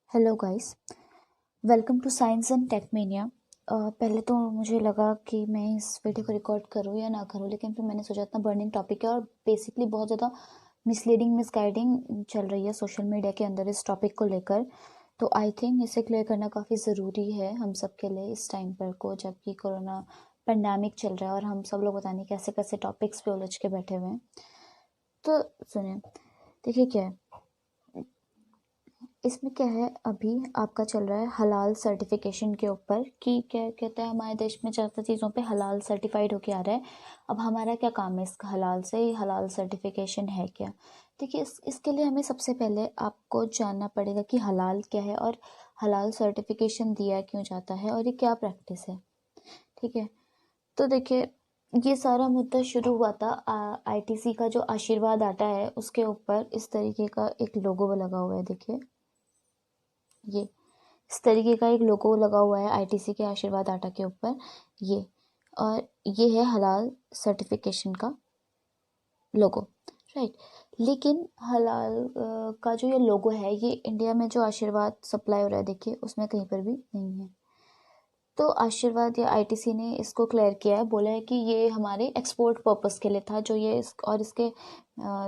Hello guys, welcome to science and tech mania. पहले तो मुझे लगा कि मैं इस वीडियो को रिकॉर्ड करूँ या ना करूँ, लेकिन फिर मैंने सोचा इतना बर्निंग टॉपिक है और बेसिकली बहुत ज़्यादा मिसलीडिंग मिसगाइडिंग चल रही है सोशल मीडिया के अंदर इस टॉपिक को लेकर। तो आई थिंक इसे क्लियर करना काफ़ी ज़रूरी है हम सब के लिए इस टाइम पर को, जबकि कोरोना पेंडेमिक चल रहा है और हम सब लोग पता नहीं कैसे कैसे टॉपिक्स पे उलझ के बैठे हुए हैं। तो सुनिए, देखिए क्या है इसमें, क्या है अभी आपका चल रहा है हलाल सर्टिफिकेशन के ऊपर कि क्या कहते हैं हमारे देश में ज़्यादा चीज़ों पे हलाल सर्टिफाइड होके आ रहा है। अब हमारा क्या काम है इस हलाल से, हलाल सर्टिफिकेशन है क्या। देखिए इसके लिए हमें सबसे पहले आपको जानना पड़ेगा कि हलाल क्या है और हलाल सर्टिफिकेशन दिया क्यों जाता है और ये क्या प्रैक्टिस है। ठीक है, तो देखिए ये सारा मुद्दा शुरू हुआ था आईटीसी का जो आशीर्वाद आटा है उसके ऊपर इस तरीके का एक लोगो लगा हुआ है। देखिए ये इस तरीके का एक लोगो लगा हुआ है आईटीसी के आशीर्वाद आटा के ऊपर ये, और ये है हलाल सर्टिफिकेशन का लोगो, राइट। लेकिन हलाल का जो ये लोगो है ये इंडिया में जो आशीर्वाद सप्लाई हो रहा है देखिए उसमें कहीं पर भी नहीं है। तो आशीर्वाद या आईटीसी ने इसको क्लियर किया है, बोला है कि ये हमारे एक्सपोर्ट पर्पस के लिए था जो ये और इसके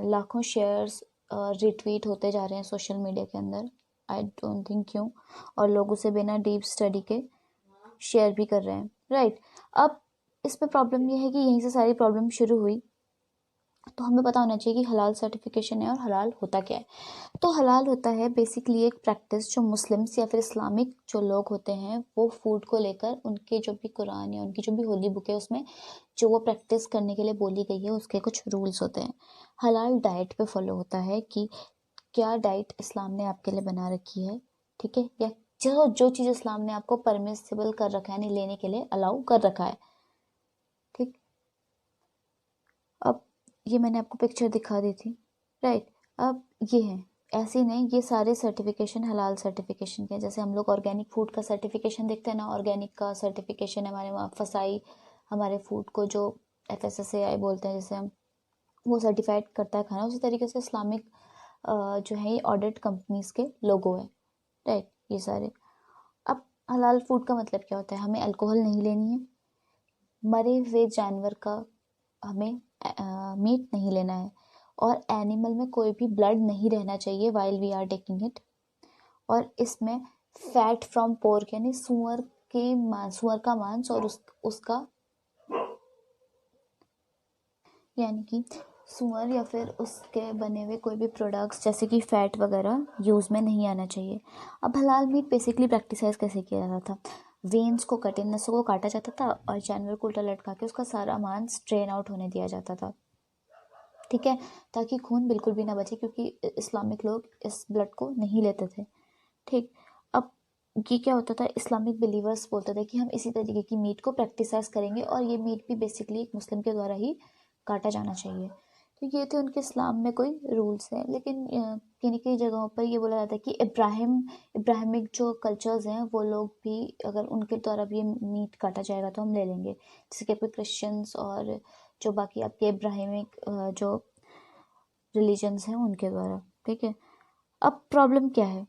लाखों शेयर्स रिट्वीट होते जा रहे हैं सोशल मीडिया के अंदर। आई डोंट थिंक क्यों, और लोग उसे बिना डीप स्टडी के शेयर भी कर रहे हैं, राइट। अब इसमें प्रॉब्लम ये है कि यहीं से सारी प्रॉब्लम शुरू हुई। तो हमें पता होना चाहिए कि हलाल सर्टिफिकेशन है और हलाल होता क्या है। तो हलाल होता है बेसिकली एक प्रैक्टिस जो मुस्लिम्स या फिर इस्लामिक जो लोग होते हैं वो फूड को लेकर उनके जो भी कुरान या उनकी जो भी होली बुक है उसमें जो वो प्रैक्टिस करने के लिए बोली गई है उसके कुछ रूल्स होते हैं। हलाल डाइट पे फॉलो होता है कि क्या डाइट इस्लाम ने आपके लिए बना रखी है, ठीक है, या जो जो चीज़ इस्लाम ने आपको परमिसिबल कर रखा है, यानी लेने के लिए अलाउ कर रखा है, ठीक। अब ये मैंने आपको पिक्चर दिखा दी थी, राइट। अब ये है, ऐसे नहीं, ये सारे सर्टिफिकेशन हलाल सर्टिफिकेशन के हैं। जैसे हम लोग ऑर्गेनिक फूड का सर्टिफिकेशन देखते हैं ना, ऑर्गेनिक का सर्टिफिकेशन है हमारे वहाँ फसाई हमारे फूड को जो FSSAI बोलते हैं, जैसे हम वो सर्टिफाइड करता है खाना, उसी तरीके से इस्लामिक जो है ये ऑडिट कंपनीज के लोगो है, राइट, ये सारे। अब हलाल फूड का मतलब क्या होता है, हमें अल्कोहल नहीं लेनी है, मरे हुए जानवर का हमें मीट नहीं लेना है, और एनिमल में कोई भी ब्लड नहीं रहना चाहिए while we are taking it. और इसमें फैट फ्रॉम पोर्क यानी सुअर के मांस, सुअर का मांस और उसका यानी कि सुअर या फिर उसके बने हुए कोई भी प्रोडक्ट्स जैसे कि फैट वगैरह यूज़ में नहीं आना चाहिए। अब हलाल मीट बेसिकली प्रैक्टिसाइज कैसे किया जाता था, वेन्स को कटे नसों को काटा जाता था और जानवर को उल्टा लटका के उसका सारा मांस ड्रेन आउट होने दिया जाता था, ठीक है, ताकि खून बिल्कुल भी ना बचे, क्योंकि इस्लामिक लोग इस ब्लड को नहीं लेते थे, ठीक। अब ये क्या होता था, इस्लामिक बिलीवर्स बोलते थे कि हम इसी तरीके की मीट को प्रैक्टिसाइज करेंगे और ये मीट भी बेसिकली एक मुस्लिम के द्वारा ही काटा जाना चाहिए। तो ये थे उनके इस्लाम में कोई रूल्स हैं। लेकिन किन्हीं कई जगहों पर ये बोला जाता है कि इब्राहिमिक जो कल्चर्स हैं वो लोग भी, अगर उनके द्वारा भी मीट काटा जाएगा तो हम ले लेंगे, जैसे कि आपके क्रिश्चियंस और जो बाकी आपके इब्राहिमिक जो रिलीजन्स हैं उनके द्वारा, ठीक है। अब प्रॉब्लम क्या है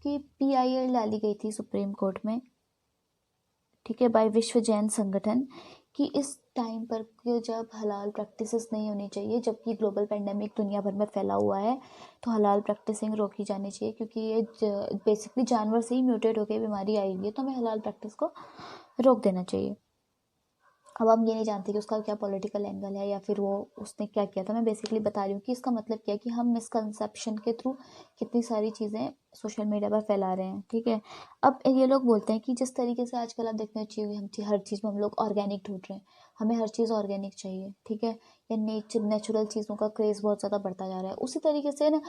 कि PIL डाली गई थी सुप्रीम कोर्ट में, ठीक है, बाय विश्व जैन संगठन, कि इस टाइम पर कि जब हलाल प्रैक्टिसेस नहीं होनी चाहिए, जबकि ग्लोबल पेंडेमिक दुनिया भर में फैला हुआ है, तो हलाल प्रैक्टिसिंग रोकी जानी चाहिए, क्योंकि ये बेसिकली जानवर से ही म्यूटेट होकर बीमारी आई हुई है, तो हमें हलाल प्रैक्टिस को रोक देना चाहिए। अब हम ये नहीं जानते कि उसका क्या पॉलिटिकल एंगल है या फिर वो उसने क्या किया था। मैं बेसिकली बता रही हूँ कि इसका मतलब क्या है कि हम मिसकंसेप्शन के थ्रू कितनी सारी चीज़ें सोशल मीडिया पर फैला रहे हैं, ठीक है। अब ये लोग बोलते हैं कि जिस तरीके से आजकल आप देखना चाहिए हम हर चीज़ में हम लोग ऑर्गेनिक ढूंढ रहे हैं, हमें हर चीज़ ऑर्गेनिक चाहिए, ठीक है, या नेचुरल चीज़ों का क्रेज़ बहुत ज़्यादा बढ़ता जा रहा है। उसी तरीके से ना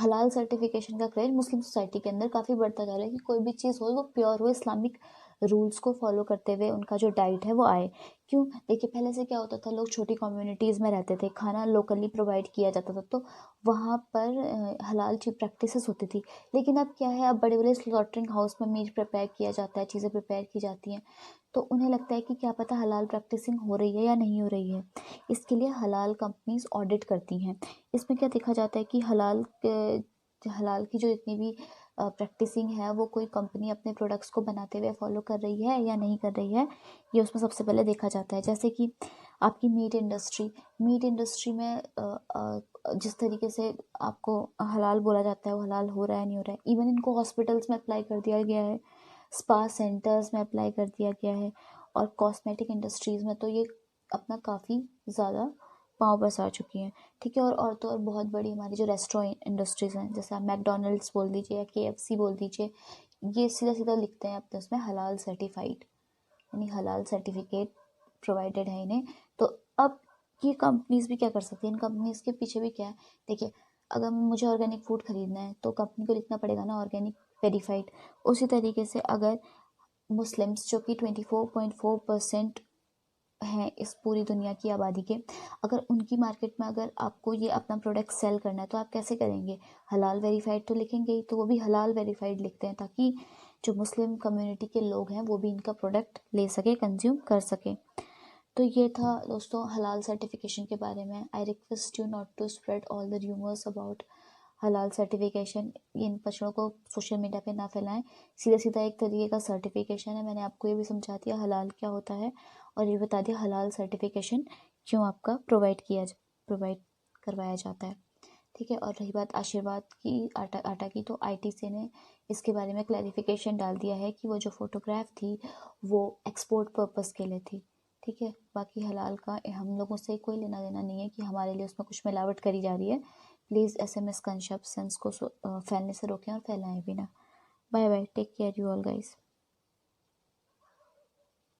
हलाल सर्टिफिकेशन का क्रेज़ मुस्लिम सोसाइटी के अंदर काफ़ी बढ़ता जा रहा है कि कोई भी चीज़ हो वो प्योर हो, इस्लामिक रूल्स को फॉलो करते हुए उनका जो डाइट है वो आए। क्यों, देखिए पहले से क्या होता था, लोग छोटी कम्युनिटीज़ में रहते थे, खाना लोकली प्रोवाइड किया जाता था, तो वहाँ पर हलाल की प्रैक्टिसेस होती थी। लेकिन अब क्या है, अब बड़े बड़े स्लॉटरिंग हाउस में मीट प्रिपेयर किया जाता है, चीज़ें प्रिपेयर की जाती हैं, तो उन्हें लगता है कि क्या पता हलाल प्रैक्टिसिंग हो रही है या नहीं हो रही है। इसके लिए हलाल कंपनीज ऑडिट करती हैं। इसमें क्या देखा जाता है कि हलाल की जो इतनी भी प्रैक्टिसिंग है वो कोई कंपनी अपने प्रोडक्ट्स को बनाते हुए फॉलो कर रही है या नहीं कर रही है, ये उसमें सबसे पहले देखा जाता है। जैसे कि आपकी मीट इंडस्ट्री में जिस तरीके से आपको हलाल बोला जाता है वो हलाल हो रहा है नहीं हो रहा है। इवन इनको हॉस्पिटल्स में अप्लाई कर दिया गया है, स्पा सेंटर्स में अप्लाई कर दिया गया है, और कॉस्मेटिक इंडस्ट्रीज़ में तो ये अपना काफ़ी ज़्यादा पाँव पसार चुकी हैं। ठीक है, और तो और बहुत बड़ी हमारी जो रेस्टोरेंट इंडस्ट्रीज़ हैं, जैसे आप मैकडोनल्ड्स बोल दीजिए या KFC बोल दीजिए, ये सीधा सीधा लिखते हैं अपने उसमें हलाल सर्टिफाइड, यानी हलाल सर्टिफिकेट प्रोवाइडेड है इन्हें। तो अब ये कंपनीज भी क्या कर सकती हैं, इन कंपनीज के पीछे भी क्या है, देखिए अगर मुझे ऑर्गेनिक फूड खरीदना है तो कंपनी को लिखना पड़ेगा ना ऑर्गेनिक वेरीफाइड। उसी तरीके से अगर मुस्लिम्स जो कि 24.4% हैं इस पूरी दुनिया की आबादी के, अगर उनकी मार्केट में अगर आपको ये अपना प्रोडक्ट सेल करना है तो आप कैसे करेंगे, हलाल वेरीफाइड तो लिखेंगे ही, तो वो भी हलाल वेरीफाइड लिखते हैं ताकि जो मुस्लिम कम्युनिटी के लोग हैं वो भी इनका प्रोडक्ट ले सके, कंज्यूम कर सके। तो ये था दोस्तों हलाल सर्टिफिकेशन के बारे में। I request you not to spread all the rumours about halal certification, इन पचड़ों को सोशल मीडिया पे ना फैलाएं। सीधा सीधा एक तरीके का सर्टिफिकेशन है, मैंने आपको ये भी समझा दिया हलाल क्या होता है और ये बता दिया हलाल सर्टिफिकेशन क्यों आपका प्रोवाइड करवाया जाता है। ठीक है, और रही बात आशीर्वाद की आटा की, तो ITC ने इसके बारे में क्लैरिफिकेशन डाल दिया है कि वो जो फोटोग्राफ थी वो एक्सपोर्ट पर्पस के लिए थी। ठीक है, बाकी हलाल का हम लोगों से कोई लेना देना नहीं है कि हमारे लिए उसमें कुछ मिलावट करी जा रही है। प्लीज़ ऐसे मिसकंसेप्शंस को फैलने से रोकें और फैलाएं भी ना। Bye bye, take care you all guys.